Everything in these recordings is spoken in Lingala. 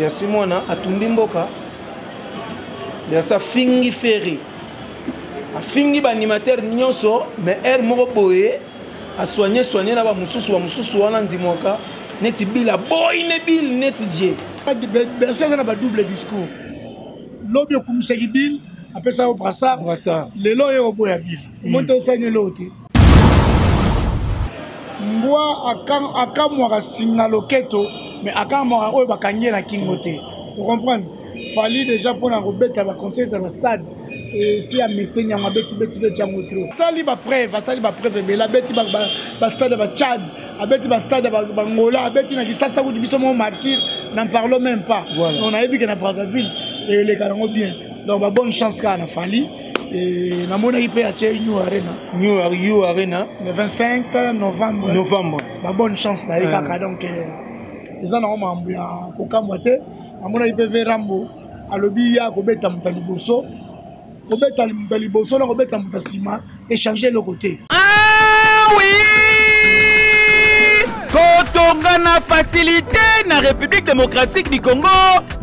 ya simona atumbi mboka ya sa fingi ferry a fingi ba animateur nyonso mais elle moko boye a soigner na ba mususu wana ndimoka neti bila boy ne bil neti je bercer na ba double discours lobi okumusaki bil apesa au brassard lelo yo boya bil monte osanye loti mbwa akamwaka singa loketo mais akamwaka oyo bakangie na kingo te vous comprenez fallait déjà pour en rebeta ba conseil dans le stade et si a messenya ma beti yango trop sali ba preuve mais la beti ba stade ba Tchad a beti ba stade ba Angola a beti na kisasa ko biso mo martyr n'en parlons même pas voilà. On a vu que na Brazzaville et les gars bien donc ba bonne chance ka na fali et na mona ipe a New Arena le 25 novembre ba bonne chance na kaka donc ils en ont mambu ko kamwate amona ipe Rambo alobi ya ko beta mutaliboso ko beta mutaliboso na ko beta mutasima échanger le côté ah oui kotonga na facilité na République démocratique du Congo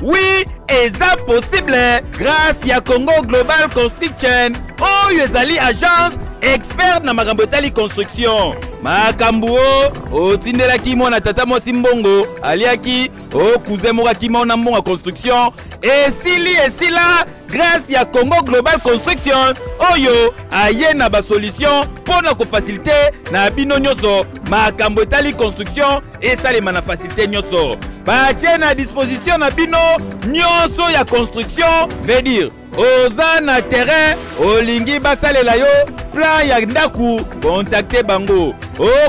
oui eza possible grâce à Congo Global Construction oyo ezali agence expert na makambo etali construction makambo otindelaki mona tata mosi mbongo aliaki okuze mokaki mona mbongo construction esila grâce à Congo Global Construction oyo aye na ba solution pona ko faciliter na bino nyonso makambo etali construction esalema na facilité nyonso batie na disposition na bino nyonso ya construction veut dire oza na terrain olingi basalela yo plan ya ndaku contacter bango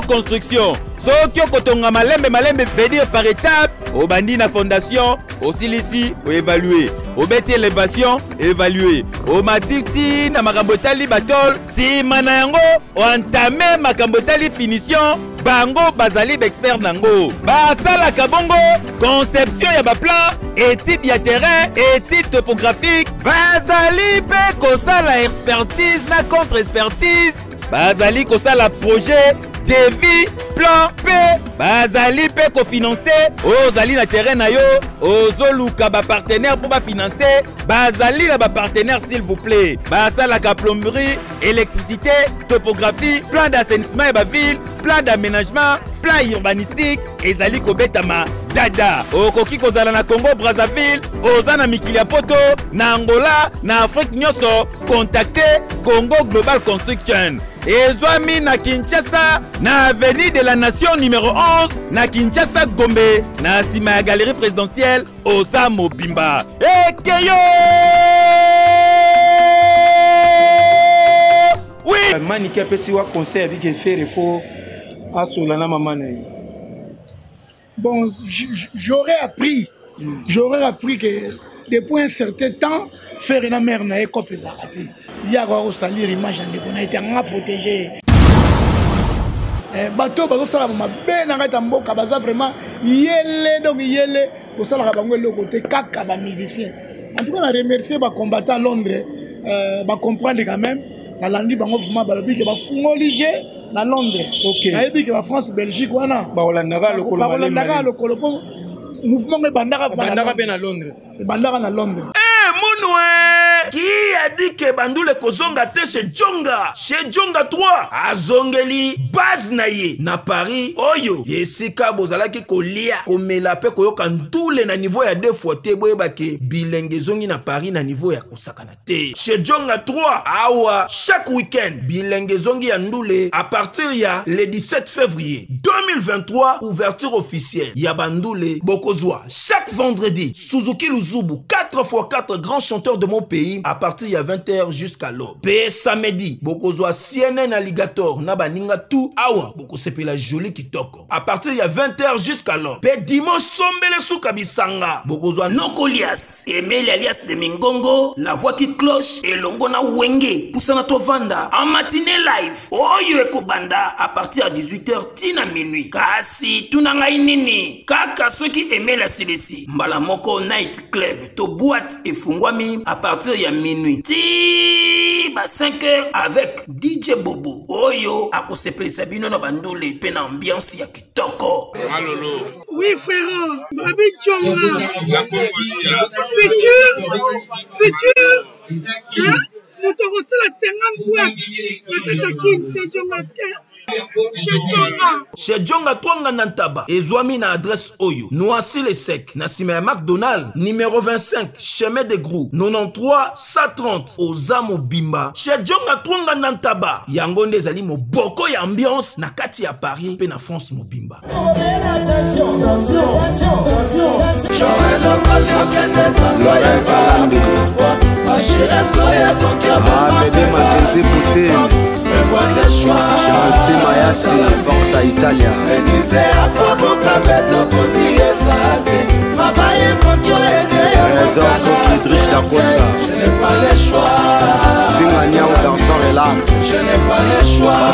construction soki okotonga malembe veut dire par étape obandi na fondation osilisi oévaluer obeti élévation évaluer omatiti na makambo etali batol sima na yango oentame makambo etali finition bango bazali expert nango basalaka bongo conception ya baplan étude ya terrain étude topographique bazali pe kosala expertise na contre expertise bazali kosala projet devis plan P bazali pe kofinancer ozali na terrain na yo ozoluka ba partenaire pour ba financer bazali na ba partenaire s'il vous plaît basalaka plomberie électricité topographie plan d'assainissement et ba ville plan d'aménagement plan urbanistique ezali kobetama dada okoki kozala na Congo Brazzaville oza na mikili ya poto na Angola na Afrique nyonso contacter Congo Global Construction ezwami na Kinshasa na avenue de la Nation numéro 11 na Kinshasa Gombe na sima ya galerie présidentielle oza mobimba ekeyo oui maniki apesi wa conseil avec faire faux à solana mamana. Bon, j'aurais appris que depuis un certain temps, faire une mère n'a pas pu s'arrêter. Il y a quoi au salir image on a été protégé. Bateau ça m'a bien arrêté en boca baza vraiment yele donc yele au salir bango le côté kaka ba musicien. En tout cas, on remercie les combattants à Londres, ba comprendre quand même. La landi bango vraiment balobi que ba fungolije na Londres. OK. Na yebi que ba France Belgique wana. Ba Hollanda le Colombo. Mouvement de bandara à Londres. Bandara à Londres. Mounoué qui a dit que Bandoule kozonga te chez Djonga 3 azongeli base naye na Paris oyo yesika bozalaki kolia komela pe koyoka ndule na niveau ya 2 fois te boyeba ke bilenge zongi na Paris na niveau ya kosakana te chez Djonga 3 awa chaque week-end bilenge zongi ya ndule à partir ya le 17 février 2023 ouverture officielle ya Bandoule bokozwa chaque vendredi Suzuki Luzubu 4x4 grands chanteurs de mon pays à partir de 20h jusqu'à l'aube. Pe samedi, bokozwa CNN Alligator na baninga tout awa boko sepela joli kitoko. À partir de 20h jusqu'à l'aube. Pe dimanche sombele souka bisanga. Bokozwa Nokolias, Emile alias de Mingongo, la voix qui cloche et longo na wenge. Poussana to vanda en matinée live. Oyo eko banda à partir de 18h tina minuit. Kasi tunanga inini. Kaka ceux qui aimaient la CDC. Mbala moko night club to boîte et fungwami à partir de minuit. Ti ba 5h avec DJ Bobo oyo akosepelisa bino na bandule pe na ambiance ya kitoko. Malolo. Oui frère, Babi Tchonga. Futur. Hein? Nous t'avons reçu la 50 boîtes. La Katakine, c'est Djongaske. Chez Djonga Twanga Nantaba, Ezwami na adresse Oyo, Noisy les Secs, Nassime McDonald, numéro 25, chemin de Grou, 93 130, Ozamo Bimba. Chez Djonga Twanga Nantaba, Yangonde Zali mo boko ya ambiance, na kati ya Paris, pe na France mo Bimba. Forza Italia. Je n'ai pas le choix. Je n'ai pas le choix.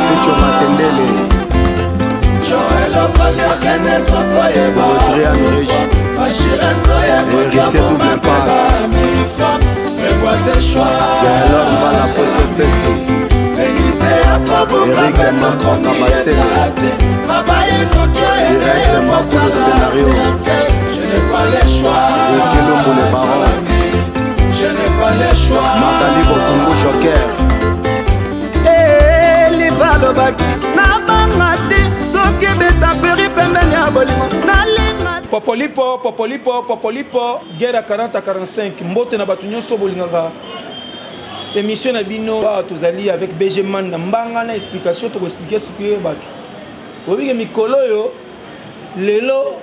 Popolipo, guerre à 40 à 45, mbote na batu nyonso bolingaka. Émission na bino ba tozali avec BG Man na mbanga na explication to expliquer ce que batu. Obi ke mikolo yo lelo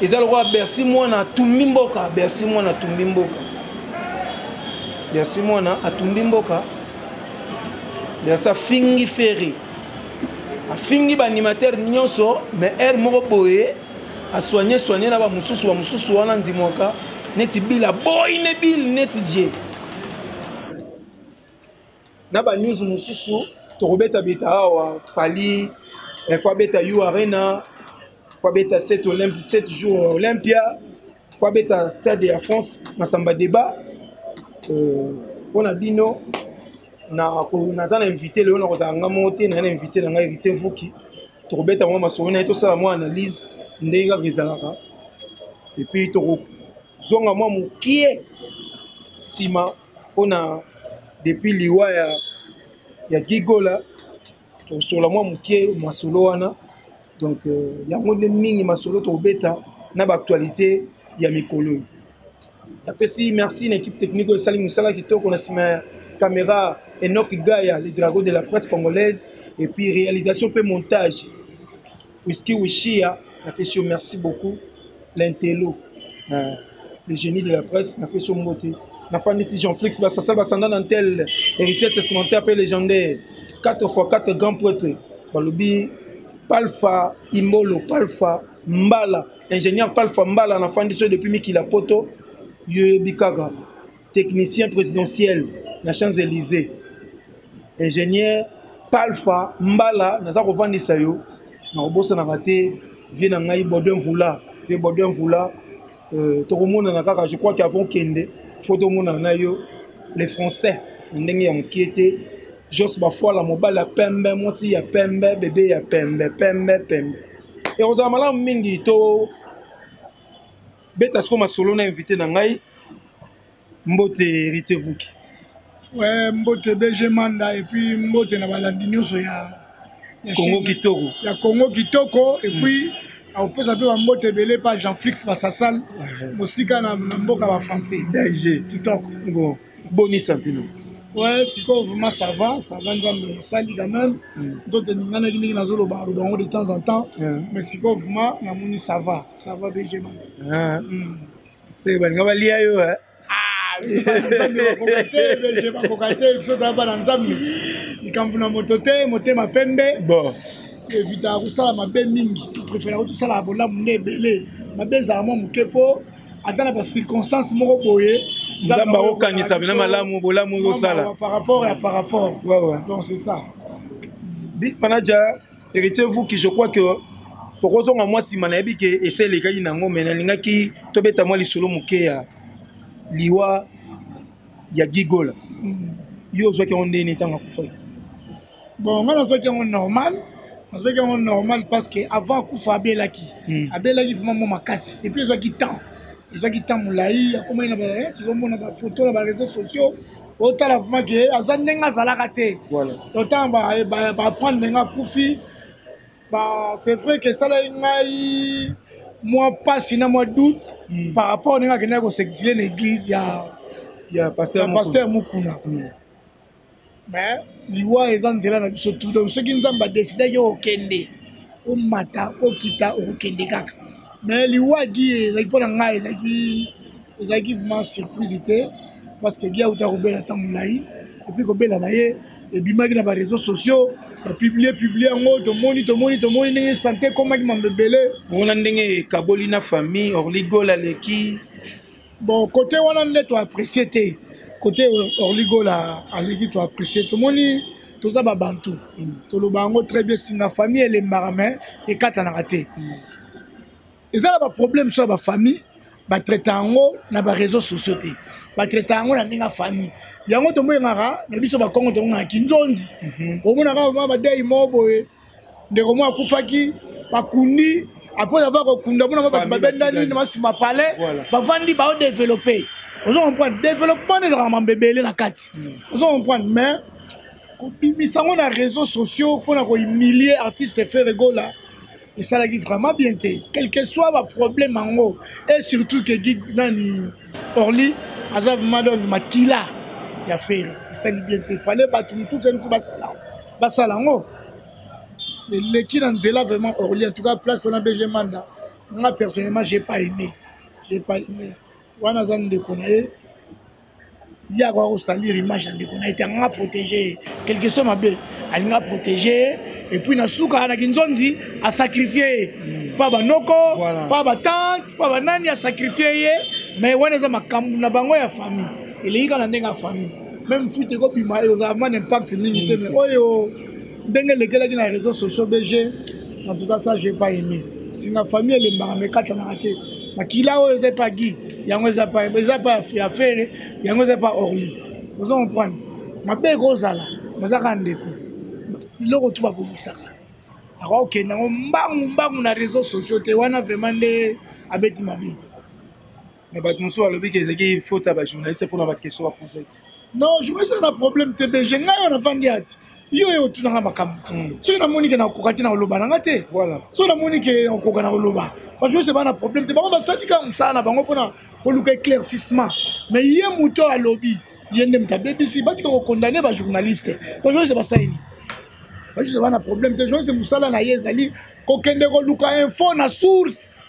ezal roi Bercy mwana tumbi mboka, Bercy mwana tumbi mboka. Bercy mwana atumbi mboka. Bercy fingi ferry. A fingi ba animateur nyonso mais er moko boye a soigner na ba mususu wana ndimoka neti bila boy ne bil neti je na ba news mususu to robeta beta awa fali fois beta you arena fois beta 7 jours Olympia fois beta stade ya France masamba débat on a bino na zana invité le on a ngamote na invité na ngai Héritier Vuki to robeta moi masona to sala moi analyse ndenge rizalaka et puis to zonga moi mukie sima on a depuis liwa ya gigola to sola moi mukie masolo wana donc yango de mingi masolo to beta na ba actualité ya mikolo. Apesi merci l'équipe technique de Salim Moussala qui tourne na caméra Enoch Gaya, les dragons de la presse congolaise, et puis réalisation et montage. Whisky Wishia, merci beaucoup. L'intello, le génie de la presse, la question beauté. La fin ici Jean-Flix, ça va s'en dans tel héritier testamentaire appelé légendaire. 4x4 grands prêtres. Balobi, Palfa, Imolo, Palfa, Mbala, ingénieur Palfa Mbala, la fin d'ici depuis Mikila Poto, Bikaga, technicien présidentiel, la Champs-Élysées. Ingénieur Palfa Mbala naza kovandisa yo na obosa na raté vient ngai Bodon Vula et Bodon Vula to komona na kaka je crois qu'avant kende photo mona na yo les français ndenge ya mkiete jos ba fois la mobile ya pembe mosi ya pembe bébé ya pembe et on a mala mingi to beta sko masolo na invité na ngai Mbote Héritier Vuki. Ouais, Mbote BG Manda et puis Mbote na balandi nyonso ya Congo Kitoko. Ya Congo Kitoko et puis on peut s'appeler Mbote belé par Jean-Flix Bassasal musika na mboka ba français. DG Kitoko. Bon, boni santé non. Ouais, c'est quoi vraiment ça va nzambe sali quand même. D'autres nana kimi na zolo ba donc de temps en temps mais c'est quoi vraiment na moni ça va BG Manda. C'est ban ngabali ayo hein. J'ai pas cocaté, je dois pas dans zami. Il campe na mototé, moté ma pembe. Bon. Évita kusala ma be mingi. Tu préfères tout ça la bola mune belé. Ma be zama mukepo. Atana pas circonstance moko boye. Nzamba okanisa bina malamu bola mu sala. Par rapport. Ouais. Donc c'est ça. Big manager, Héritier Vuki, je crois que tokozonga moi si manayebi ke essayer les gars nango mais na lingaki tobeta moi lisolo mukeya. Liwa ya gigola yo ozwaki yango ndeni ntango akufa bon nga nazwaki yango normal parce que avant akufa abelaki vraiment mo makasi et puis ezwaki temps molai akomai na tozomona bafoto na baréseaux sociaux otala vraiment ke aza ndenge azalaka te autant baprendre ndenge akufi c'est vrai que esalai ngai moi pasi na moi doute par rapport ndenge akendaki kosexile na église ya pasteur Mukuna mais liwa eza nzela na biso tout donc soki nzambe adesidaki okende omata okita okende kaka mais liwa gi ezalaki mpo na ngai ezalaki vraiment surprise te parce que gi auta kobela ntango molai epuis kobela na ye ebimaki na baréseaux sociaux bapiblie yango tomoni ndenge sante ekomaki mambebele omona ndenge ekaboli na famille orligola leki bon côté wana nde toapprécie te côté orligola aleki toapprécie tomoni toza babantu toloba yango très bien singa famille elembaka me ekatanaka te eza na baproblème so ya bafamille batraite yango na baréseaux sociaux te batraite yango na ndenge ya famille yango tomoyengaka na biso bakongo tongaka kinzonzi omonaka ma badei mo boye ndeko mo akufaki bakundi apres avoir kokunda mona bato babendani na masima pale bavandi baodéveloppe ozo comprendre développement ezalaka mambebele na kati ozo comprendre mais kobimisa yango na réseaux sociaux mpona kohumilie artiste Ferregola esalaki vraiment bien te quel que soit baproblème yango et surtout ke nani Orly aza vraiment donc makila ya faire esali bien te fallait bato mosusu basala yango leki na nzela vraiment Orly en tout cas place wana BG Manda nga personnellement j'ai pas aimé wana aza ndeko na ye yaka kosalir image ya ndeko na ye te anga protégé quelque soit mabe alinga protégé et puis na suka na kinzonzi a sacrifié pa banoko pa batante pa banani a sacrifié ye mais wana za makambu na bango ya famille eleka na ndenga famille même fute ko bima ezama impact mingi te mais oyo ndenge lekelaki na réseaux sociaux BG en tout cas ça j'ai pas aimé singa famille elembaka mekata na te makila oyo eza pa gi yango eza pa affaire yango eza pa Orly ozo comprendre mabe kozala mazaka ndeko biloko tu bakomisaka akokende yango mbangu na réseaux sociaux te wana vraiment nde abeti mabe mais bato mosusu balobi ke ezalaki faute ya bajournaliste mpona baquestion bapose non je me sens na problème te BG ngai wana vandi ati yo oyo otunanga makambo te soki namoni ke nakoka te na koloba nanga te soki namoni ke nakoka na koloba parce que c'est pas un problème te bango basali kaka mosala na bango mpona koluka éclaircissement mais ye moto alobi ye nde moto abebisi batika kokondane bajournaliste bajournaliste basalini bajournaliste bana problème te journaliste mosala na ye ezali kokende koluka info na source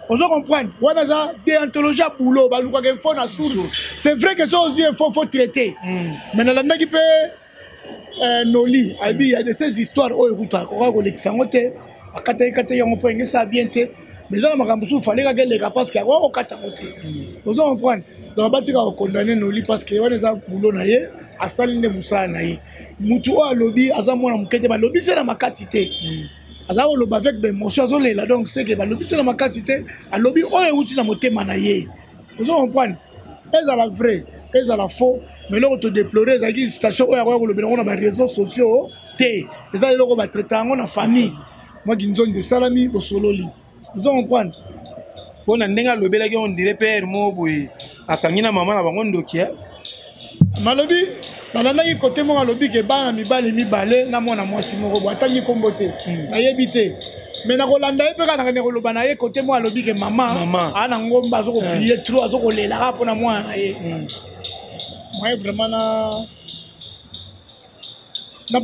ozo comprendre wana aza déontologie ya boulot balukaka info na source c'est vrai que so ozwi info faut traiter mais nalandaki mpe Noli albi ya de ces histoires oyo kuta koka kolekisa yango te akata yango mpo engesa bien te mais ça makambo su fallait que les parce que ako okata moté vous comprendre donc batika condamner Noli parce que wana za boulot na ye asali ne musa na ye mutu o alobi aza mwana mukete ba lobi c'est na makasité aza o loba avec des émotions azolela donc c'est que ba lobi c'est na makasité alobi oyo uti na motema na ye vous comprendre eza la vraie eza la faux mais là on te déplorer ça qui station oyo ko lobi na ba réseaux sociaux te eza loko ba traiter ngo na famille moi ginzonde salami bosololi vous comprenez bon ndenge alobelaki on dirait père mo boye akangi na mama na bango ndokia malobi balandaki côté mo alobi ke bana mibale na mwana mwasi moko bo atangi kombo te nayebi te mais na kolanda ye pe kana ne koloba na ye côté mo alobi ke mama ana ngomba azoko plier trop azoko lela ka pona mwana na ye moi vraiment na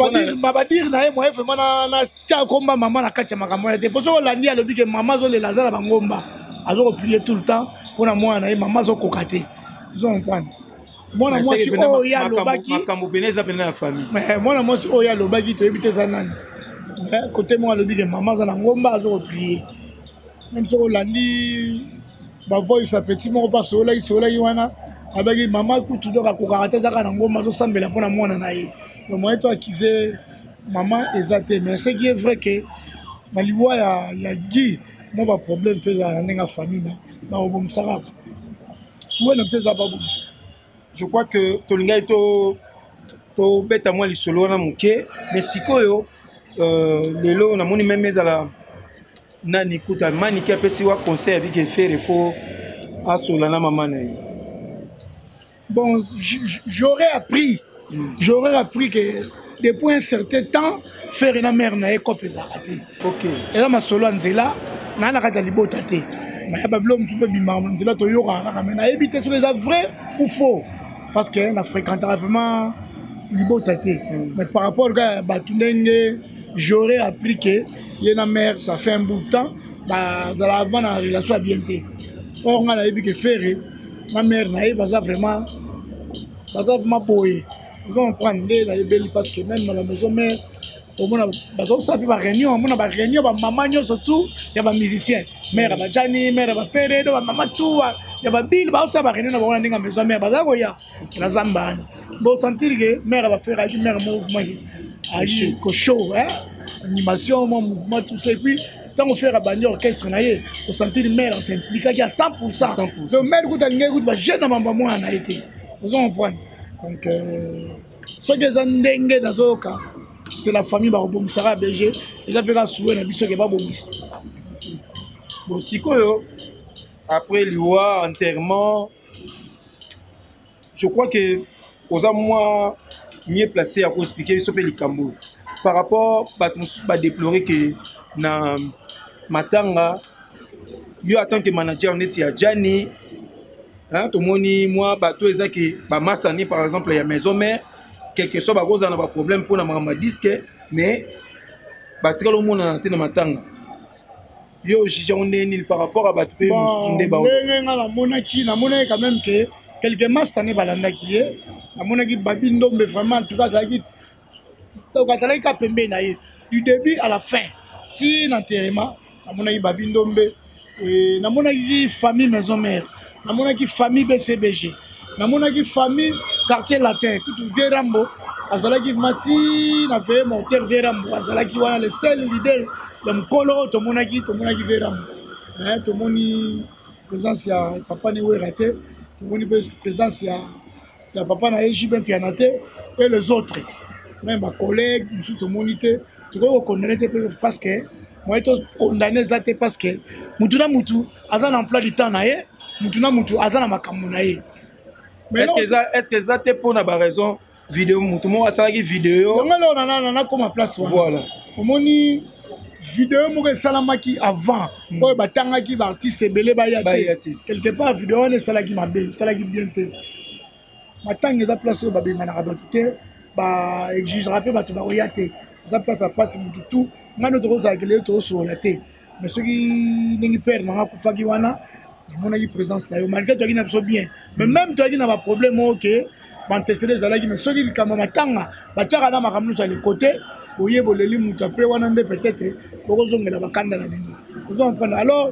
badir na ye moi vraiment na tia komba mama na kati ya makambo ya te poso kolandi alobi ke mama azolela aza na bangomba azoko plier tout le temps pona mwana na ye mama azokoka te vous comprenez mwana mwasi oyo alobaki makambo pene eza pene na famille mwana mwasi oyo alobaki toyebi te eza nani côté mo alobi ke mama aza na ngomba azokoplier même soko olandi bavoice ya petit moko mpa soolaki wana abaki mama kutu donc akokaka te ezaka na ngomba azosambela mpona mwana na ye donc moye to akize mama eza te mais ce qui est vrai ke na liwa ya gi mo baproblème fe ezala na ndenge ya famille bakobomisaka kaka suwe na biso eza babomisa je crois que tolinga to beta moi lisolo na muke mais sikoyo lelo na moni même ezala nani kuta mani ki apesi wa conseil avec faire faut asola na mama na ye. Bon, j'aurais appris que depuis un certain temps faire une mère na écope ezakati. OK. Et là ma solo nzela na na kata libota te. Mais bablo msupe bimama nzela to yoka kaka mais na éviter ce que c'est vrai ou faux parce que na fréquente vraiment libota te. Mais par rapport à batundenge j'aurais appris que yena mère ça fait un bout de temps bah ça avant la relation bien te. Or on a évité que faire ma mère na baza vraiment boy. Ils vont prendre la belle parce que même dans la maison mère au moins bazo ça puis ba réunion ba maman nyo surtout il y a ba musicien mère ba jani mère ba faire do ba maman tout il y a ba bill ba ça ba réunion ba ndinga maison mère baza ko ya na zamba bon sentir que mère va faire avec mère mouvement aji ko show hein animation mouvement tout ça puis tant on fait rabani orchestre na ye on sentir mère s'implique à 100%. Le mère goûte ngé goûte ba jeune maman moi na été vous en prendre donc ce que ça ndengue dans ce cas c'est la famille barobomisaka BG et là peka soué na biso ke ba bomisa bon sikoyo après liwa enterrement je crois que aux moi mieux placé à expliquer ce que likambo par rapport ba déplorer que na matanga yo attend que manager neti ya Jani hein tout moni moi bato ezaki ba masani par exemple ya maison mère quelque chose ba cause na ba problème pour na ma disque mais batika lo mona na matanga yo jija on est par rapport à bato pe musunde ba nga la monaki na mona quand même que quelques masani balanda qui est na monaki babindo mais vraiment en tout cas ça qui donc atala ka pembe na ye du début à la fin ti l'enterrement na monaki babindo mbe na monaki famille maison mère na monaki famille BCBG na monaki famille quartier latin tout Vérambo azalaki mati na fait mortier Vérambo azalaki wana le seul leader de mkolo to monaki Vérambo hein to moni présence ya papa ni raté to moni présence ya papa na JB Pianaté et les autres même ma collègue nous tout monité tu ko connaître parce que moi to condamné ça parce que mutu na mutu azana emploi du temps na ye mutu na mutu azana makambo na ye. Est-ce que ça te pour na raison vidéo mutu mo asala ki vidéo ngalo na comme place voilà omoni vidéo mo ke salamaki avant oyo batangaki ba artiste belé ba yate quelque part vidéo ne salaki mabe salaki bien te matanga za place oyo ba benga na rabotité ba exigera pe bato ba yate za place à passe mutu tout ngano to za kele to so la te mais ce qui ningi père na kufaki wana on a eu présence là malgré toi qui n'a pas bien mais même toi qui n'a pas problème OK bantesele zalaki mais ceux qui kama matanga bataka na makamnu sur le côté oye boleli mutu après wana nde peut-être bokozongela bakanda na bino vous en prendre alors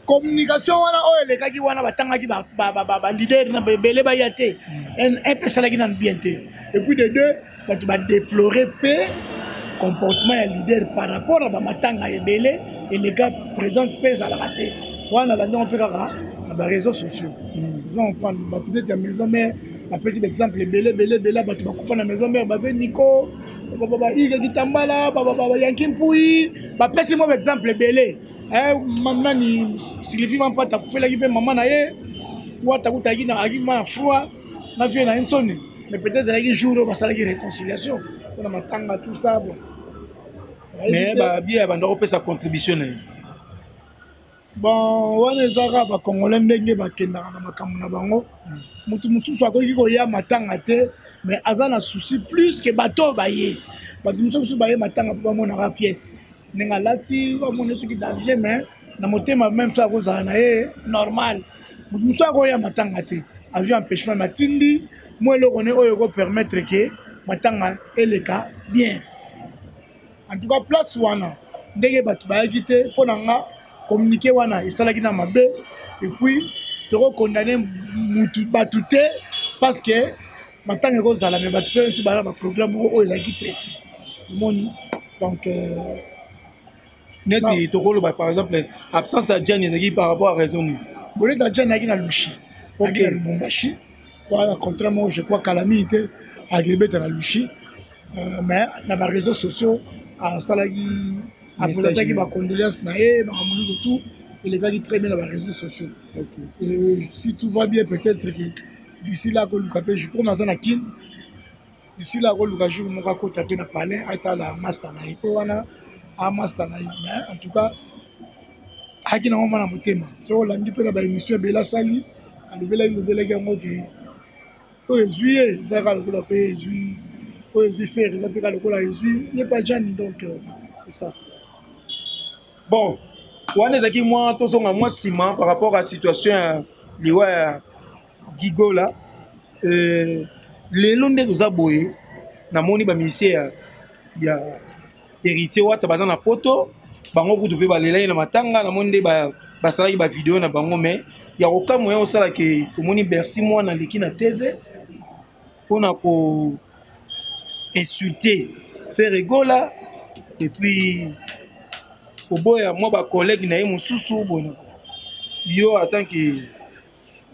communication wana oyo lekaki wana batangaki ba leader na belé ba yate un peu salaki na bien te et puis de deux batu ba déplorer pe comportement ya leader par rapport à ba matanga ebele et les gars présence pèse à la raté voilà là on peut kaka na ba réseaux sociaux ils ont prendre ba tout de maison mère ba petit exemple belé ba tout ba kufa na maison mère ba Nico ba Iga Kitambala ba Yankimpui ba petit mo exemple belé maman ni Sylvie man pas ta kufela ki pe maman na ye ou ta kutaki na agima froid na vie na insonne mais peut-être la jour ba sala ki réconciliation on a matanga tout ça bon mais ba bien ba ndoko pesa contribution bon wana ezaka ba congolais ndenge bakendaka na makambo na bango mutu mususu akoki koya matanga te mais aza na souci plus que bato baye bato mususu baye matanga po bamonaka pièce ndenge alati bamona soki danger mais na motema même so akozala na ye normal mutu mususu akoya matanga te azwi empêchement matindi mo eloko ne oyo ekopermettre ke matanga eleka bien. En tout cas, place wana, ndenge batu bayaki te, pour nga communiquer wana, et ça la na mabe, et puis te condamner mutu batu te parce que matanga ko zala mais batu pe si ba programme o ezaki précis. Moni donc neti tokolo par exemple absence à Diane ezaki par rapport à raison ni. Bolé da Diane yaki na lushi. Ok. Lubumbashi. Voilà, contrairement, je crois qu'à la minute, à Guébet, à la Luchi. Mais dans les réseaux sociaux, à Salagi, à Polotaki, à Condoléances, tout, et les gars qui très bien dans les réseaux sociaux. Et si tout va bien, peut-être que d'ici là, je prends dans un kin. D'ici là, je vais me taper dans le palais, à la master. À master. Mais en tout cas, à qui n'a pas de thème. So, l'année peu la émission Bella Sali, à le gamin qui est juillet, ça va le payer juillet. Faire les appels à il n'y a pas de Gianni, donc c'est ça. Bon, moi, tout ça, moi, ciment par rapport à la situation de Guigo là. Les longs de Zaboé, na moni ba ministère ya héritier wa tabaza na poto, bango kutu pe ba lela na matanga na monde ba basala ba vidéo na bango mais ya aucun moyen au sala que to moni Bercy moi na leki na TV pona ko insulter, faire rigola et puis ko boya moi ba collègue na yemu susu bona yo attend que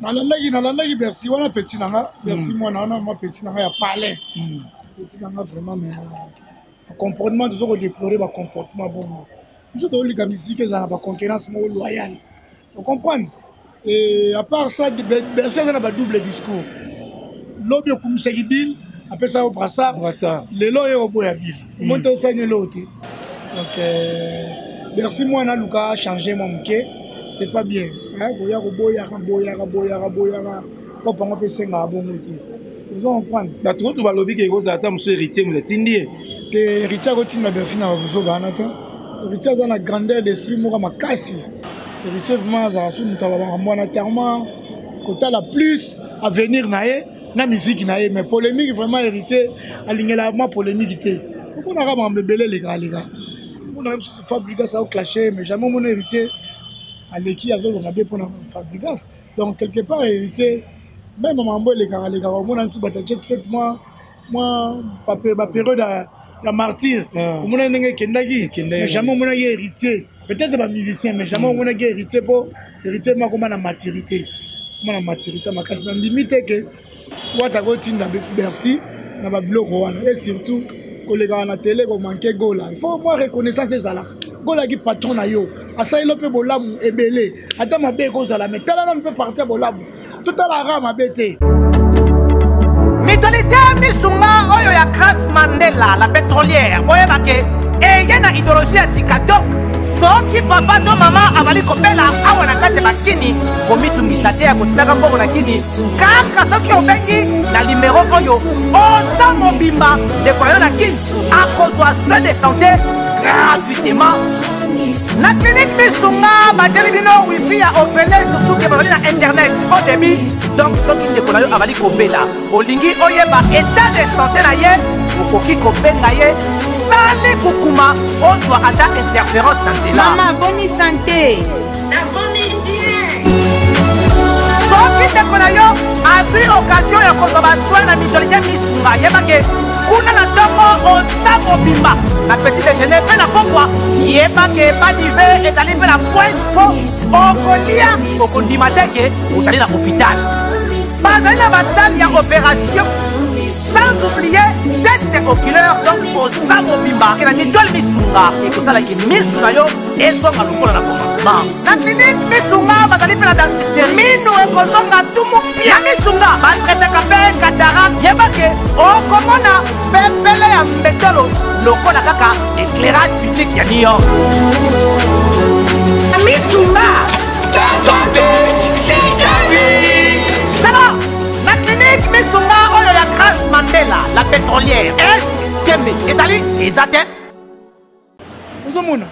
nalandaki Bercy wana petit nanga Bercy moi na ma petit nanga ya palais petit nanga vraiment mais comportement de ce déplorer ba comportement bon nous autres les musique ça ba concurrence mo loyale vous comprenez et à part ça Bercy ça na ba double discours lobby comme Segibil après ça au brassard les lois et au boyabil monte au saigne l'autre donc Bercy moi na luka changer mon mke c'est pas bien hein boya ko pango pe senga bongo ti vous comprendre la trop to ba lobby ke ko za ta monsieur héritier vous atindi que héritier ko tinda Bercy na vous ga na ta héritier za na grandeur d'esprit mo ma kasi héritier vraiment za su mutaba ba mwana tellement kota la plus à venir naé na musique naé mais polémique vraiment héritier alingela ma polémique té on a vraiment belé les gars on a même fabriqué ça au clasher mais jamais mon héritier Aleki avait regardé pour la fabricance. Donc, quelque part, héritier, même maman, les gars, on a 7 mois, période de martyr. On a un kendagi, mais jamais on a héritier. Peut-être des musiciens, mais jamais on a héritier pour héritier, moi, comme la maturité. Moi, la maturité, ma casse, la limite que, moi, tu as continué dans Bercy, dans le bloc, et surtout, que les gars à la télé vont manquer Gola. Il faut moi reconnaissance des ala. Gola qui patron na yo. Asa il peut bolam et belé. Attends ma bé cause la mais tala na peut partir bolam. Tout à la rame à bété. Mentalité misunga oyo ya Grace Mandela la pétrolière. Oye bake et y a une idéologie à sika donc soki papa to mama avali kopela awa na kati bakini komitungisa te ya kotinaka mbongo na kini kaka soki obengi na numéro oyo oza mobimba ndeko yo na kini akozwa soin de santé gratuitement na clinique misunga batieli bino wifi ya opele surtout ke bazali na internet au début donc soki ndeko na yo avali kobela olingi oyeba état de santé na ye okoki kobenga ye sali kukuma ozwa ata interférence na nzela mama boni santé nakomi bien soki ndeko na yo azwi occasion ya kozwa baswin na mitolite misunga yebake kuna na ntongo oza mobimba na petit déjeuner mpe na pokwa yebake badive ezali mpe na pointe po okolia okondima teke ozali na hôpital bazali na basale ya opération sans oublier test oculaire donc oza mobimba ke na mitole misunga ekosalaki misu na yo ezonga lokola na commencement na clinique misunga bazali mpe na dentiste minu ekozonga tumu pia misunga batretaka mpe cataracte yebake okomona pepele ya mbetolo lokola kaka éclairage public ya New York misunga ta santé c'est ta vie alors la clinique misunga oyo ya Grace Mandela la pétrolière est kembe ezali ezate ozomona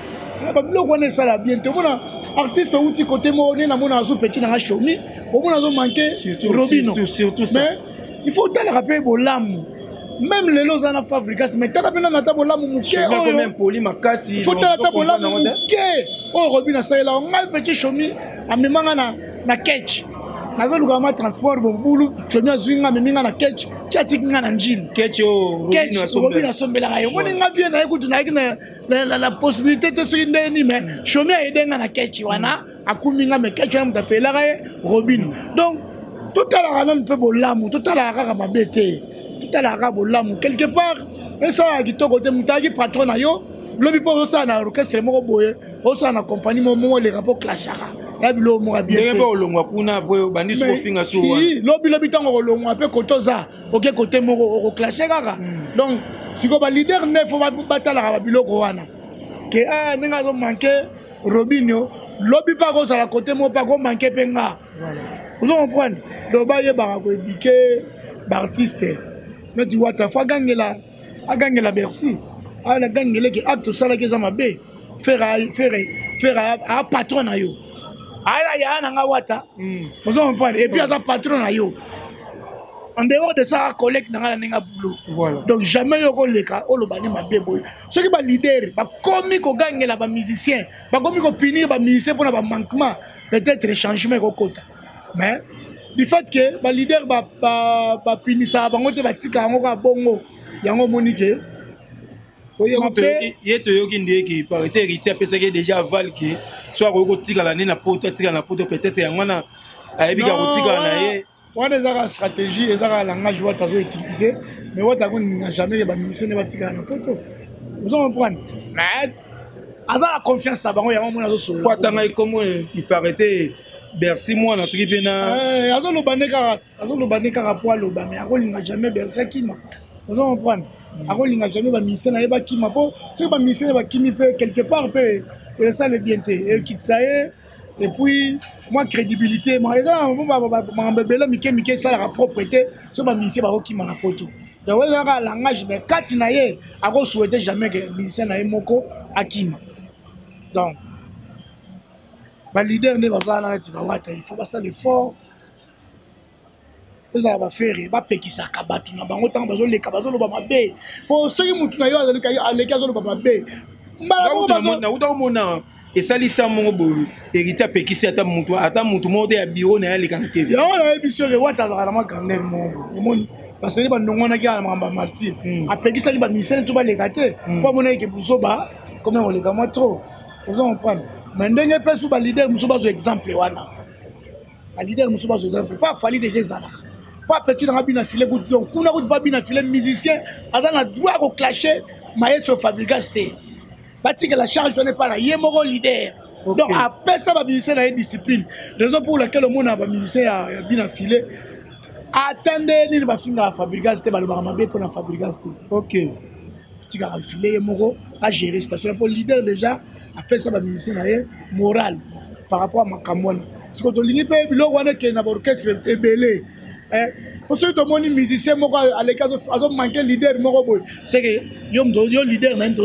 babiloko wana esala bien te omona artiste outi côté mo ne namona azo petit na chomi omona azo manquer Robino surtout ça mais il faut talaka mpe bolamu même lelo oza na fabricas mais tala mpe nana ata bolamu moke oyo même poli makasi faut tala ata bolamu moke oyo Robino asalela ngai petit chomi amemanga na ketch nazoluka ma transport bobulu chomi azwi nga ameminga na ketch ti atiki nga na njili ketch oyo Robino asombelaka yo moni nga vie na ye kutu nayaki la possibilité te soki ndenge nini mais chomi ayede nga na ketch wana akumi nga me ketch wana moto apelaka ye Robino donc tout à la rana peut bolamu tout à la rara mabete tout à la rara bolamu quelque part et ça qui to côté mutagi patron na yo lobi po ça na orchestre moko boye o ça na compagnie mo les rapports clashara ya bilo mo bien ndenge po olongwa kuna po bandi so finga so si lobi tango olongwa pe kotoza OK côté moko o clasher kaka donc siko ba leader ne faut batala ba biloko wana que ninga zo manquer Robinho lobi pas ko la côté mo pas ko manquer penga voilà vous comprenez donc ba ye ba ko éduquer ba artiste mais tu vois ta fois gagner la Bercy la gagner que acte ça la que ça m'a bé faire à patron na yo ya na nga wata vous comprenez et puis à patron na yo en dehors de ça collègue na nga boulot voilà donc jamais yo ko leka o lo bani mabe boy ceux qui ba leader ba komi ko gagner la ba musicien ba komi ko punir ba musicien pour na ba manquement peut-être changement ko kota mais du fait que ba leader ba punir ça ba ngote ba tika ngo ka bongo yango monike yeto yoki ndeki parité héritier pesa que déjà val que soit ko tika la na poto tika na poto peut-être yango na ayebi ka ko tika na ye on a des stratégies, des langages que tu utiliser, mais on n'a jamais pas mis ne batika na poto. Vous comprenez? Mais la confiance là, il y a un moment où quoi tanga comment il paraît Bercy moi na soki pena azo lo bane karat pour lo ba mais akolinga jamais Bercy kima. Vous comprenez? Akolinga jamais ba mission na ba kima po, c'est ba mission ba kimi fait quelque part peut et ça le bienté et quitte ça et puis moi crédibilité moi ça bébé mike ça la propriété sur ma mission ba ki mana poto donc ça la langage mais kati na ye ako souhaiter jamais que musicien na moko akima donc ba leader ne ba za na ti ba wata il faut ba ça l'effort ça va faire ba pekisa kabatu na bango tanga bazo leka bazo lo ba mabe pour ceux qui mutu na yo aleka zo lo ba mabe mbala na uta mona et ça l'ita mon boy héritier pekisi ata mutu mode ya bureau na ya leka na TV ya on a émission de wata za ma kanel mon parce que ba nongona ki ala mamba martyr a pekisa li ba mission to ba leka te pour mona ke buzoba comme on leka moi trop vous comprenez mais ndenge pe sous ba leader musoba zo exemple wana ba leader musoba zo exemple pas fali déjà zalaka pas petit dans bina filet donc kuna ko pas bina filet musicien ata na droit ko clasher maestro fabricaste Batik la charge n'est pas là, il y a mon leader. Okay. Donc après ça, va musicien a une discipline. Raison pour laquelle le monde a musicien a bien affilé. Attendez, il va finir à fabriquer, c'était le baramabé pour la fabriquer. Ok. Batik a affilé, Moro a géré station pour le leader déjà. Après ça, va musicien a une morale par rapport à ma camouane. Si on ligne pas, il y a un orchestre ébélé. Pour ceux qui ont des musiciens, à l'écart de manquer leader, c'est que yo leader n'a pas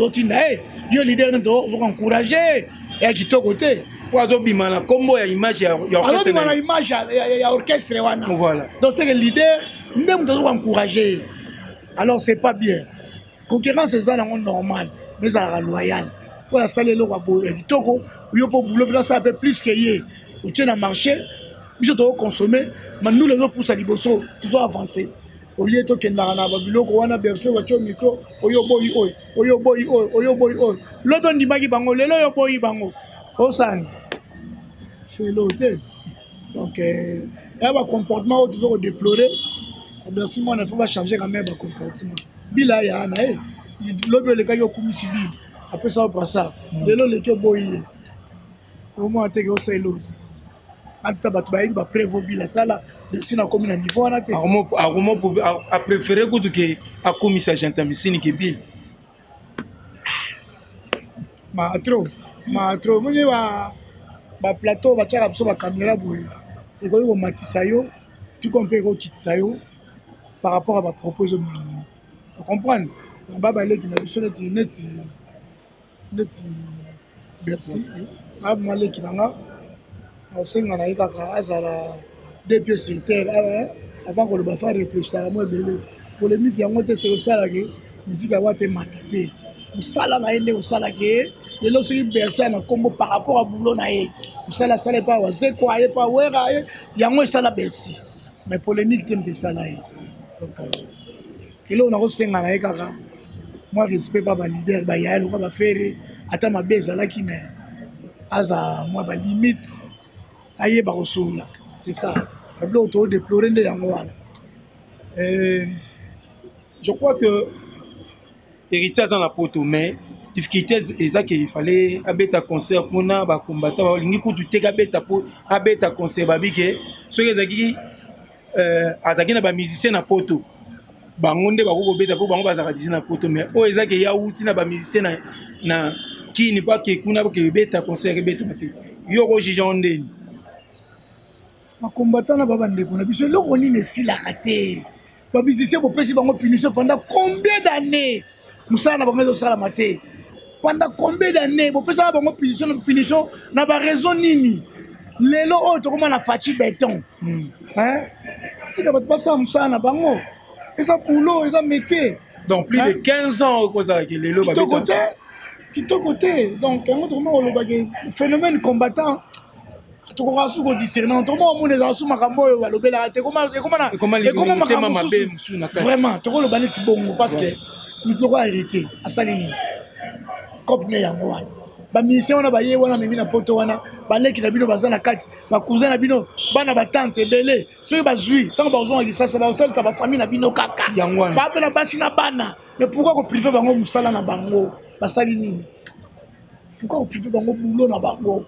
yo leader vous encourager et qui to côté poiso bimana combo ya image ya orchestre na image ya orchestre wana voilà donc c'est que leader même doit encourager alors c'est pas bien concurrence c'est ça normal mais ça sera loyal pour la salle le rabo et kitoko yo pour boulot faire ça un peu plus que yé ou tient à marché je dois consommer mais nous les autres pour ça liboso toujours avancer au lieu de que na biloko wana berso wacho micro oyo boy lodo ndimaki bango lelo yo boy bango osani c'est l'autre donc il va comportement toujours déplorer merci moi il faut pas changer quand même comportement bila ya na lodo le ka yo kumisi bi après ça pour ça lelo le ko boy au moins te ko c'est l'autre anta batu ba ba prévo bila sala si na commune niveau wana te a préféré que a commissaire gentamicine que bill ma trop moni ba plateau ba tchaka biso ba caméra boye et ko yo matisa yo tu comprends ko kitisa yo par rapport à ba proposition vous comprenez ba ba leki na biso net merci ab maleki nanga osenga na ikaka azala deux pièces sur terre avant que le bafa réfléchisse à moi belé polémique yango te c'est ça là que musique a wate mataté usala na ende usala ke lelo soki bersa na kombo par rapport à boulot na ye usala sala pas waze quoi ye pas wera yango sala bersi mais polémique te sala ye donc kilo na ko senga na ikaka moi respect pas ba leader ba ya lo ba faire ata ma bezala ki mais aza moi ba limite aye ba kosola c'est ça auto déplorer de yangoana. Je crois que héritage dans la poto, mais difficulté c'est qu'il fallait abeta concert pour na ba combattant lingi kutu teka beta pour abeta concert babike so ezaki azaki na ba musicien na poto bangonde ba ko beta pour bango bazaka disi na poto mais o ezaki ya uti na ba musicien na kini pas que kuna ba ke beta concert beta mate yo ko jijondeni ba combattant na baba ndeko na biso loko ni nesila kate ba musicien bo pesi bango punition pendant combien d'années musala na bango sala mate. Pendant combien d'années, vous pouvez avoir une punition, n'a pas raison nini. Les lots, comment on a fait béton. Hein? Si vous n'avez pas ça, vous avez bango. Et ça pour l'eau, et ça métier. Donc plus de 15 ans que ça les lots. Qui te côté. Donc un autre moment, le phénomène combattant. Tu vois sous le discernement. Autrement, on est sous Makambo, le Bellarate. Comment vraiment, tu vois le balai bon parce que nous pouvons hériter à Salini. Comme ne yango wana ba mission na ba ye wana mimi na poto wana ba leki na bino bazana kati ba cousin na bino bana ba tante belé ceux ba zui tant ba ozon ça ça ba osel ça ba famille na bino kaka yango wana ba pela basi na bana mais pourquoi ko privé bango musala na bango basali nini pourquoi ko privé bango boulot na bango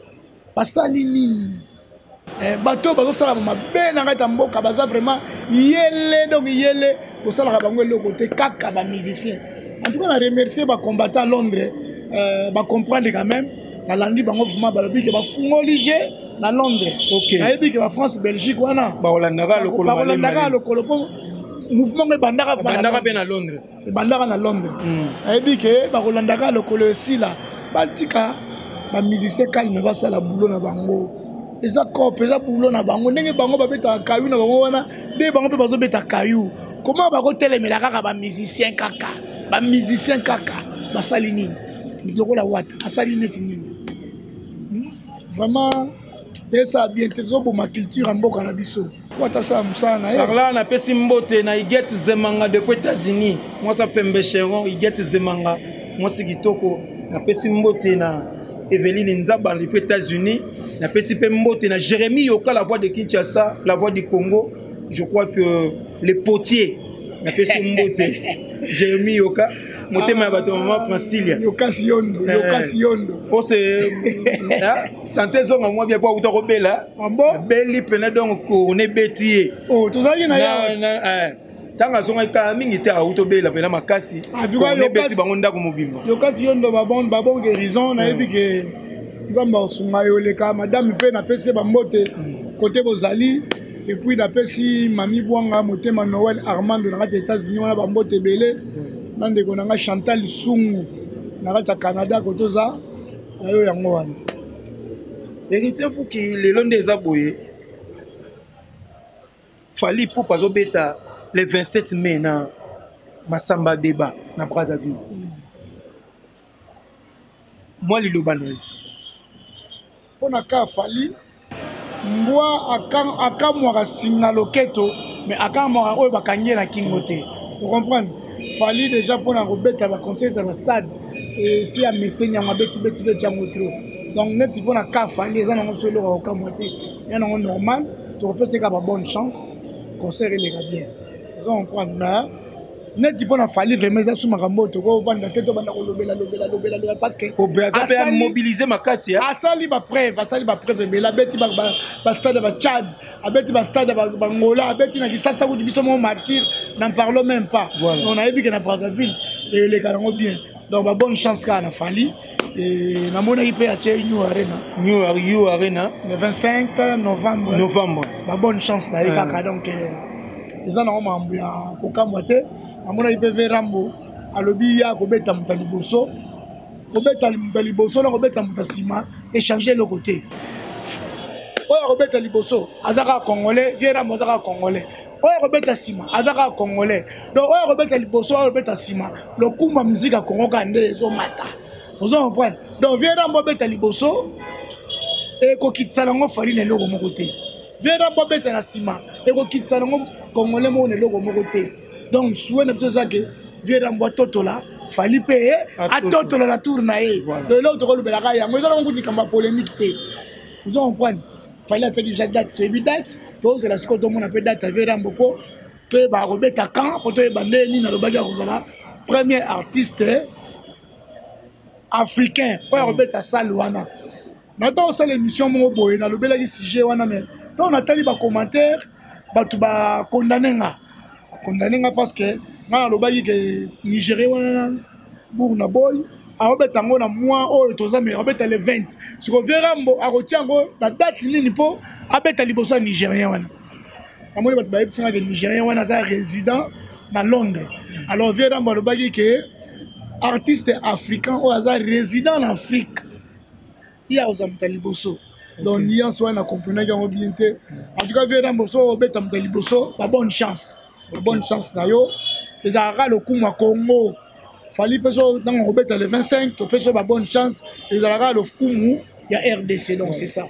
basali nini bato bazo sala mabe na ngata mboka baza vraiment yele donc yele ko sala ka bango le côté kaka ba musicien en tout cas on remercier ba combattant à Londres. Bah comprendre quand même la landi bango vraiment balobi que ba fungolige na Londres OK na yebi que ba France Belgique wana ba Hollanda le kolopo mouvement me bandaka ben na Londres bandaka na Londres na yebi que ba Hollanda le kolo aussi là baltika ba musicien calme ba sala boulot na bango eza cop eza boulot na bango ndenge bango ba beta kayu na bango wana de bango pe bazo beta kayu comment ba ko telemela kaka ba musicien kaka ba salini la wata asali neti nini vraiment ça bien tezo bo ma culture mboka na biso wata sa musana par là na pesi mbote na Iget Zemanga depuis États-Unis moi ça Pembe Cheron Iget Zemanga moi c'est kitoko na pesi mbote na Evelyne Nzaba depuis États-Unis na pesi mbote na Jérémy Yoka la voix de Kinshasa la voix du Congo je crois que les potiers na pesi mbote Jérémy Yoka motema bato mama Prancilia Yokasi yondo o c'est santé zonga moi bien pour ko bela beli pena donc ko ne betier oh tozali na ya tanga zonga ka mingi te auto bela pena makasi ko ne beti bango ndako mobimba Yokasi yondo babon guérison na yebi ke nzamba osunga yo leka madame pe na pese ba mbote côté bozali et puis na pesi mami bwanga motema Noël Armando na les États-Unis wana ba mbote belé nande konanga Chantal Sungu na Canada kotoza ayo yango wana héritier fou ki lelo ndeza boye fali pour pazo beta le 27 mai na Masamba débat na Brazzaville moi liloba na pona ka fali mbwa akamwaka singa loketo mais akamwaka oyo bakangie na kingo te vous comprenez fali déjà pour rebeta ba concert dans le stade et si a messenya ma beti trop donc net pour na ka fali ça na solo au kamote ya na normal tu peux se ka ba bonne chance concert il est bien ils ont prendre na net pour na fali vraiment ça sous makambo to ko vanda teto banda ko lobela parce que au Brazza peut mobiliser makasi hein asali ba preuve mais la beti ba stade ba Tchad abeti ba stade ba Angola abeti na kisasa ko biso mo martyr n'en parlons même pas voilà. On a vu que na Brazzaville et les gars bien donc ba bonne chance ka na fali et na mona ipe a New Arena le 25 novembre ba bonne chance na kaka donc ils en ont mambuya ko kamwate amona ipe Rambo alobi ya ko beta mutaliboso ko beta mutaliboso na ko beta mutasima échanger le côté oya ko beta liboso azaka congolais Rambo azaka congolais oya ko beta sima azaka congolais donc oya ko beta liboso oya ko beta sima le kumba musique a Congo kande zo mata vous en comprenez donc Rambo beta liboso et ko kitsala ngo fali na loko moko te Rambo beta na sima et ko kitsala ngo congolais mo na loko moko te donc souhait na biso zake Rambo totola fali pe a totola la tour na e le lot ko lobelaka yango ezala ngo dikamba polémique te vous en comprenez fallait attirer déjà date c'est 8 dates donc c'est la score tout le monde appelle date avec Rambo pour que ba Robert Akan pour te bander ni na le bagarre kozala premier artiste africain pour Robert Asalouana maintenant c'est l'émission mon boy na le bela sujet wana mais quand on a tali ba commentaire ba tu ba condamner parce que na le bagarre que Nigérien wana Burna Boy Robert Tango na moi oh toza mais Robert le 20 ce que Verambo a retiango la date nini po abeta liboso Nigérien wana amoni bat ba epsinga que Nigérien wana za résident na Londres alors Verambo le bagi que artiste africain ou za résident en Afrique il y a aux liboso donc nuance wana comprendre que bien te en tout cas Verambo so obeta liboso ba bonne chance na yo les ara le kuma Congo Fali peso dans Robert le 25, tu peso ba bonne chance. Les alara le Fumu, il y a RDC donc c'est ça.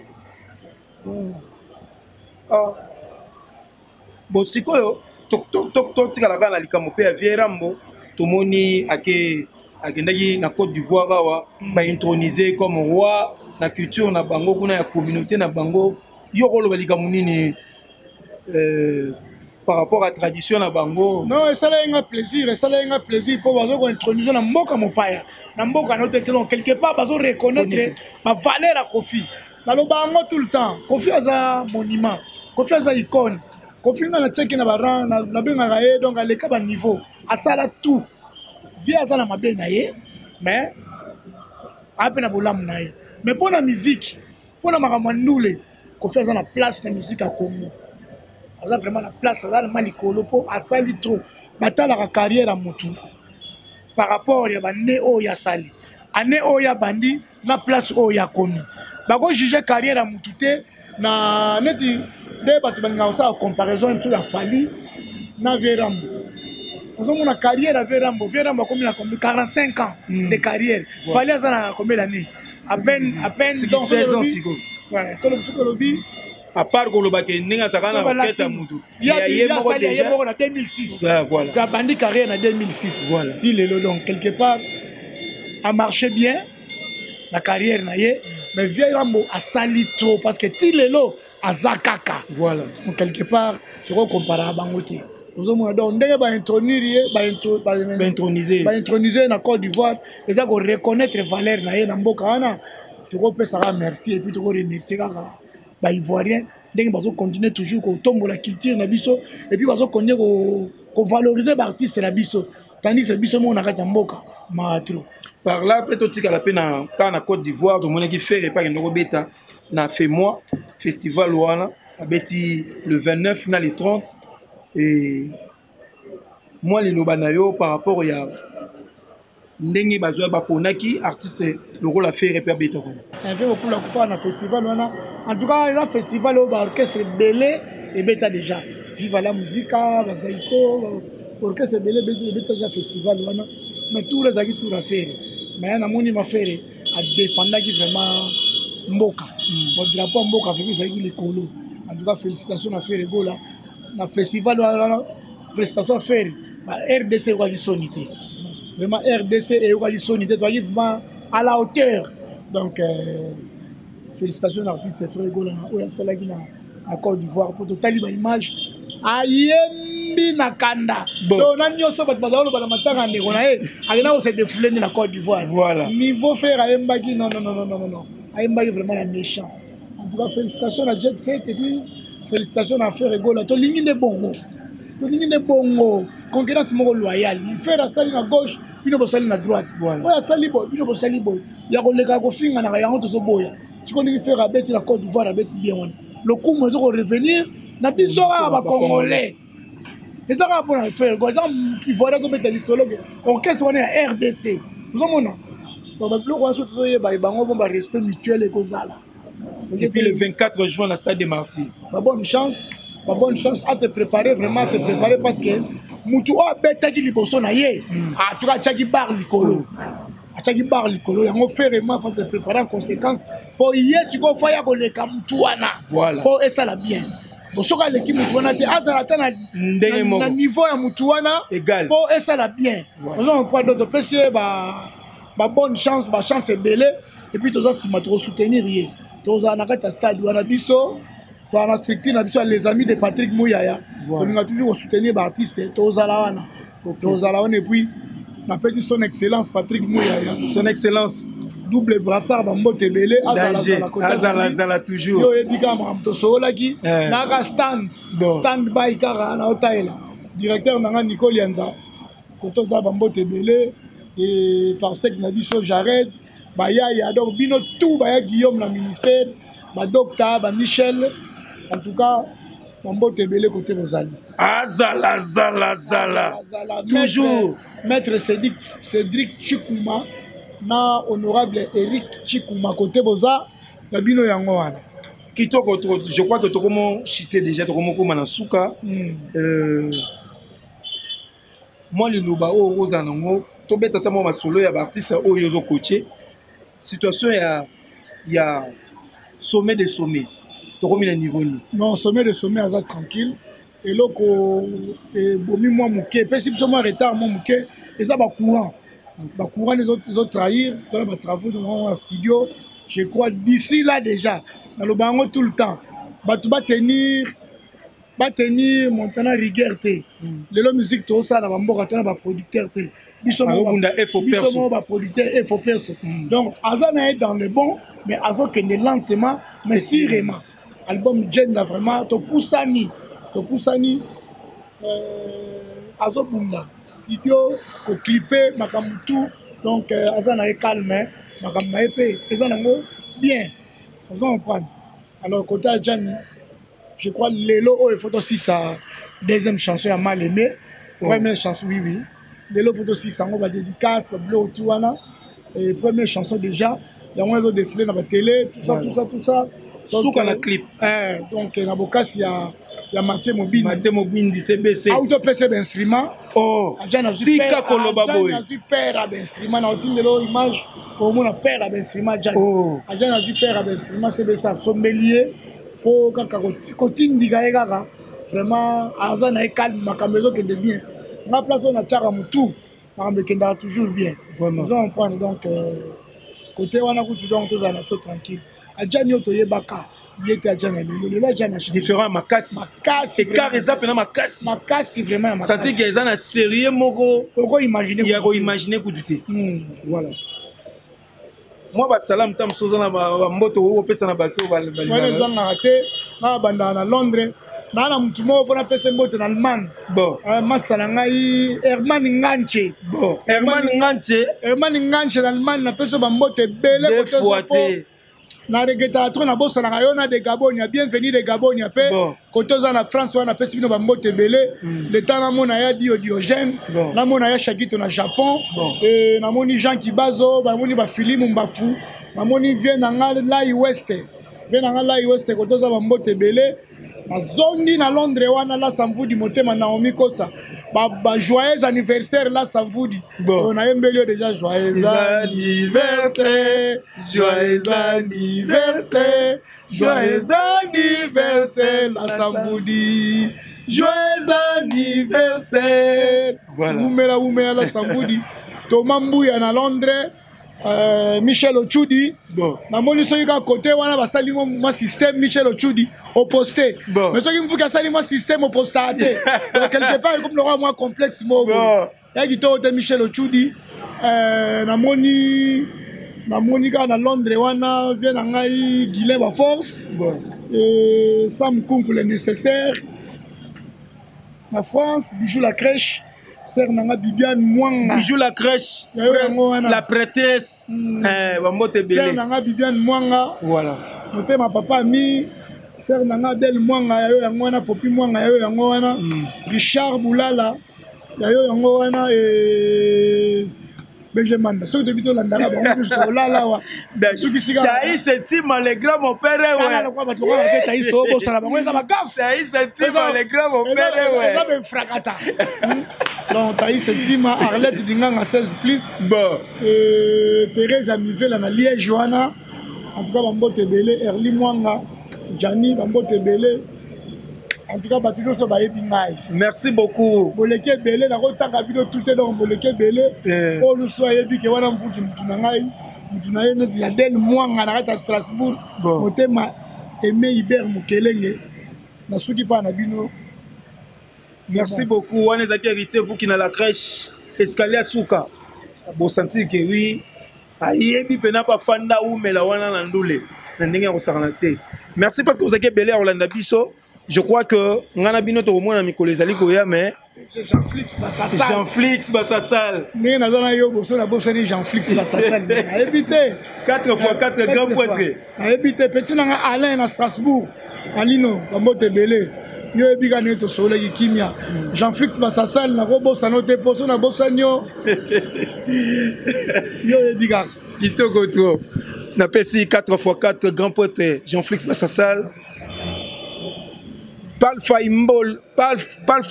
Bon sikoyo tok tika la likambo pe Vierambo tomoni akendaki na Côte d'Ivoire awa ba intronisé comme roi na culture na bango kuna ya communauté na bango yoko lo likambo nini par rapport à la tradition na bango. Non, ça a un plaisir pour vous introduire na mboka mopaya. Na mboka notre quelque part bazo reconnaître ma valeur à Kofi. Na lo bango tout le temps. Kofi aza monument, Kofi aza icône. Kofi na tcheki na baran na benga raé donc à l'écart niveau. Asala tout. Via aza na mabe na ye, mais après na bolam na ye. Mais pour la musique, pour la makamandule, Kofi aza na place na musique à Congo. On a vraiment la place là le malikolo pour asali trop batala la carrière à mutu par rapport ya bane o ya sali ane o ya bandi na place o ya komi bako juger carrière à mutu te na neti de batu banga ça comparaison sur la Fali na Verambo nous avons une carrière à Verambo comme il a 45 ans de carrière Fali a ça combien d'années à peine donc 16 ans sigo ouais tout le psychologie à part que le baquet n'enga sakana orchestre mutu il y a déjà en 2006 voilà la bandi carrière en 2006 voilà si le donc quelque part a marché bien la carrière na ye mais Verambo a sali trop parce que ti lelo a zakaka voilà donc quelque part tu comparer à bangoté nous avons donc ndenge ba introniser na Côte d'Ivoire et ça qu'on reconnaître valeur na ye na mboka wana tu peux ça merci et puis tu remercier kaka ba ivoirien ndenge bazo continuer toujours ko tombo la culture na biso et puis bazo continuer ko valoriser ba artiste na biso tandis que biso mo na kati mboka matro par là peut-être tika la peine na Côte d'Ivoire to mona ki faire pas ndoko beta na fait moi festival wana abeti le 29 na le 30 et moi les lobanayo par rapport ya ndenge bazo ba ponaki artiste le rôle à faire et beta ko un fait beaucoup la kufa na festival wana en tout cas la festival au orchestre belé et beta déjà viva la musique basaiko orchestre belé beta déjà festival wana mais tous les acquis tout la faire mais na moni ma faire à défendre qui vraiment mboka mon drapeau mboka fait ça qui les colo en tout cas félicitations à faire ego là na festival wana prestation à faire RDC quoi qui sonité vraiment RDC et quoi qui sonité toi vraiment à la hauteur donc félicitations à l'artiste frère ego là où est-ce là qui na Côte d'Ivoire pour totalement l'image ayembi nakanda donc na nyoso bat bazalo bana matanga ndeko na ye akena ko se défouler na Côte d'Ivoire voilà niveau faire ayembaki non ayembaki vraiment la méchant en tout cas félicitations à Jet Set et puis félicitations à Frère Ego là to lingi de bongo concurrence moko loyal il fait la salle à gauche bino bosali na droite voilà oya sali boy bino bosali boy ya ko leka ko finga na yango to so boya siko ndiki faire abeti la Côte d'Ivoire abeti bien wana le coup mo zo revenir na biso ba congolais les arabes pour faire quoi donc il voit comme mettre l'histologue orchestre on est RDC nous sommes là donc le roi surtout ba bango bon ba respect mutuel et kozala et puis le 24 juin à Stade des Martyrs bonne chance à se préparer vraiment se préparer parce que mutu o beta ki liboso na ye a tu ka tchaki bar likolo yango faire vraiment faut se préparer en conséquence pour hier si ko faya ko le kamutu wana voilà pour ça la bien soka l'équipe mutuana te azala ta na niveau ya mutuana égal pour ça la bien nous on croit d'autres précieux ba bonne chance ba chance belé et puis tous ça si ma trop soutenir hier tozala na kati ya stade wana biso toana structure na biso les amis de Patrick Mouyaya tolinga toujours soutenir baartiste tozala wana et puis na petit son excellence Patrick Mouyaya son excellence double brassard bambote ebele azala toujours yo ebika makambo tosololaki naka stand by kaka na otaela directeur nanga Nicole Yanza koto za bambote ebele et par sec na biso Jared bayaya donc bino tout baya Guillaume na ministère ba docteur ba Michel en tout cas bambote ebele côté Rosali azala toujours maître Cédric Chikouma na honorable Eric Chikouma côté boza na bino yango wana kitoko je crois que tokomo chité déjà tokomo koma na suka moi le loba o roza nango to beta tamo masolo ya artiste o yozo coacher situation ya sommet de sommet tokomi na niveau ni non sommet de sommet aza tranquille et loko bomi moi muke pesi biso moi retard moi muke eza ba courant les autres trahir dans les travaux dans le studio. Je crois d'ici là déjà, dans le bango tout le temps, tu vas tenir maintenant rigueur. Les musique tout ça, dans le producteur. Ils sont producteurs, donc, Azan est dans le bon, mais Azan qui est lentement, mais sûrement. Album Jen là vraiment, to poussani. Azobunda studio ko clipper makamutu donc azana calme makamna épée ezanango bien on comprend alors côté Adjani je crois lelo oh il faut aussi sa deuxième chanson à mal aimé première chanson oui lelo faut aussi ça on va dédicace le bleu tuana et première chanson déjà il y a moins de défilé dans la télé tout ça souka na clip donc na bokasi ya Mathieu Mobindi CBC auto PC d'instrument Adjana tika koloba boy Adjana zu père d'instrument na otindelo image au mona père d'instrument Adjana zu père d'instrument CBC sommelier pour kaka kotindi kaka vraiment azana e calme makambezo que de bien na place on a tchara mutu makambe kenda toujours bien vraiment on prend donc côté wana kutu donc tous ana so tranquille Adjani otoyebaka différent makasi et car eza pena makasi vraiment santé que eza na sérieux moko oko imaginer kuduté voilà moi ba salam tam soza na ba mboto o pesa na bato ba wala zanga te na banda na Londres na mtu moko na pesa mboto na Allemagne masala ngai Herman Nganche na Allemagne na pesa ba mboto belé côté na regeta trop na bossa na yona de Gabonia bienvenue de Gabonia pe kotoza na France wana pesi bino ba mbote belé le temps na mona ya Diogène na mona ya Shakito na Japon et na moni Jean Kibazo ba moni ba Philippe Mbafu na moni vient na Lai West kotoza ba mbote belé na zongi na Londres wana la samvudi motema Naomi Kosa ba joyeux anniversaire la samvudi on a embelli déjà joyeux anniversaire la samvudi joyeux anniversaire umela la samvudi Thomas Mbuya na Londres Michel Ochudi na moni soki ka côté wana basali mo système Michel Ochudi opposé mais soki mfuki asali mo système opposé donc quelque part comme le roi moins complexe mo ya kito de Michel Ochudi na moni ka na Londres wana vient na ngai Guilain ba force et Sam Kunku le nécessaire na France Bijou la crèche Sœur Nanga Bibiane Mwanga. Bijou la crèche. La prêtresse. Sœur Nanga Bibiane Mwanga. Voilà. Noté ma papa mi. Sœur Nanga Del Mwanga. Yayo Yangwana. Popi Mwanga. Yayo Yangwana. Richard Boulala. Yayo Yangwana. Benjamin. Ceux de Vito Landara. Boulala. Taïs et Tim, les grands, mon père. Taïs et Tim, les grands, mon père. Donc Taïs Tima Arlette Dinganga 16 plus Thérèse Amivela na Liège Joana en tout cas Bambote Belé Erli Mwanga Gianni Bambote Belé en tout cas Batudo so ba ebingai merci beaucoup Boleke Belé na kotanga bino tout est donc Boleke Belé o luso yebi ke wana mvuki mtu na ngai Il y a des mois à Strasbourg. Motema Aimé Hubert Mukelenge. Merci beaucoup. On est héritier, vous qui n'avez la crèche. Escalier Souka. Vous sentez que oui. Aïebi pena pas fanda ou mais la wana nandoule. Merci parce que vous avez belé à Orlando Bisso. Je crois que ngana bino to moins na mikolo ezali koya mais Jean-Flix Basassal. Jean-Flix Basassal. Mais nazana yo boso na boso ni Jean-Flix Basassal. A évité 4x4 grand poitré. A évité petit nanga Alain à Strasbourg. Alino bamote belé. Yo ebika ne to sola kimia. Jean-Flix Basassal na robo sanote poso na bosanyo. Yo ebika Kitoko trop. Na pesi 4x4 grand poitré Jean-Flix Basassal. Palfa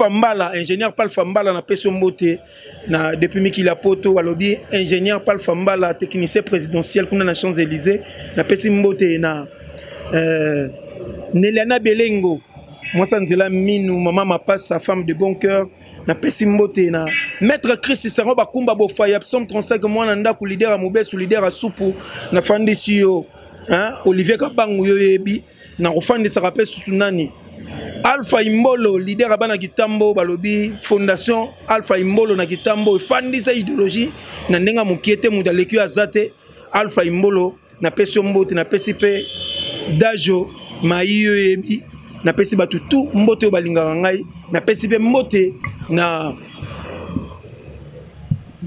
Mbala, ingénieur Palfa Mbala na peso mbote na depuis Mikila Poto alobi ingénieur Palfa Mbala technicien présidentiel kuna na Champs-Élysées na pesi mbote na Neliana Belengo moi sanzela minu maman ma passe sa femme de bon cœur na pesi mbote na maître Chris Saroba Kumba Bofaya psom 35 mois na ndako leader a Mobesu leader a Supu na fandisi yo hein Olivier Kabangu yo yebi na ofandisa ka pesu sunani Alpha Imbolo, leader à Bana Kitambo, Balobi, Fondation Alpha Imbolo na Kitambo, fandi sa idéologie, na nenga mukiete mudaleku azate, Alpha Imbolo, na pesi mbote, na pesi pe, Dajo, Maiyo Ebi, na pesi batutu, mbote balinga ngai, na pesi pe mbote, na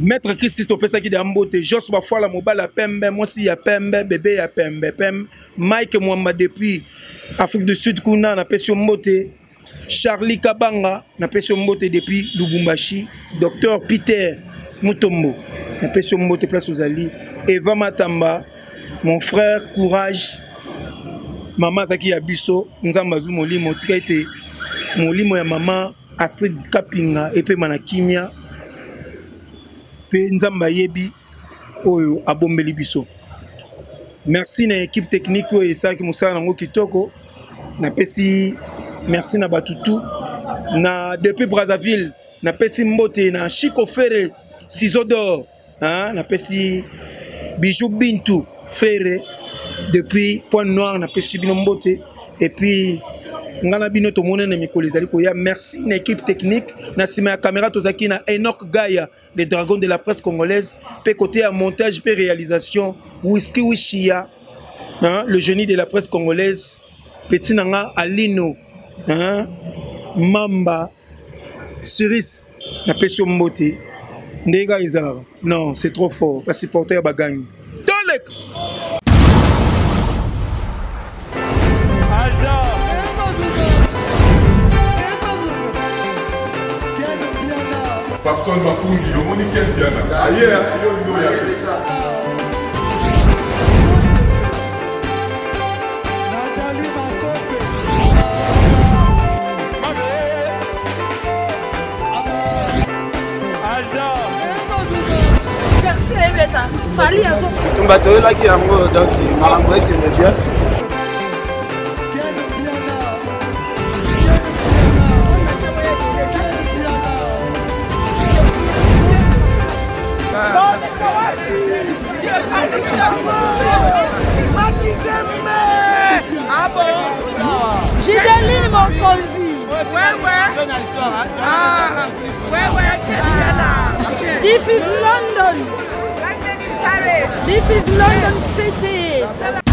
Maître Christ Opesa qui d'ambote, Jos Bafwa la mobile Pembe, moi si ya Pembe, bébé ya Pembe, Mike Mwamba depuis Afrique du Sud kuna na pesio mbote, Charlie Kabanga na pesio mbote depuis Lubumbashi, Docteur Peter Mutombo na pesio mbote place aux Ali, Eva Matamba, mon frère Courage, Maman Zaki Abisso, Nzambazu Molimo, tika ete Molimo ya Maman Astrid Kapinga epe Manakimia. Nzamba yebi oyo abombeli biso. Merci na équipe technique et ça qui musala nango kitoko. Na pesi merci na batutu na depuis Brazzaville na pesi mbote na Chico Ferre ciseaux d'or hein na pesi Bijou Bintou Ferre depuis Point Noir na pesi bino mbote et puis ngana bino to monene mikolo ezali ko ya merci na équipe technique na sima ya caméra tozaki na Enoch Gaya les dragons de la presse congolaise pe côté à montage pe réalisation Whisky Wishia hein le génie de la presse congolaise petit nanga Alino hein Mamba Cerise na pesio mbote ndega izala non c'est trop fort la supporter bagani Dolek Personne m'a connu, le monde est bien. Ailleurs, Ah bon? J'ai donné mon conduit. Ouais. Ah, ouais. This is London. This is London City.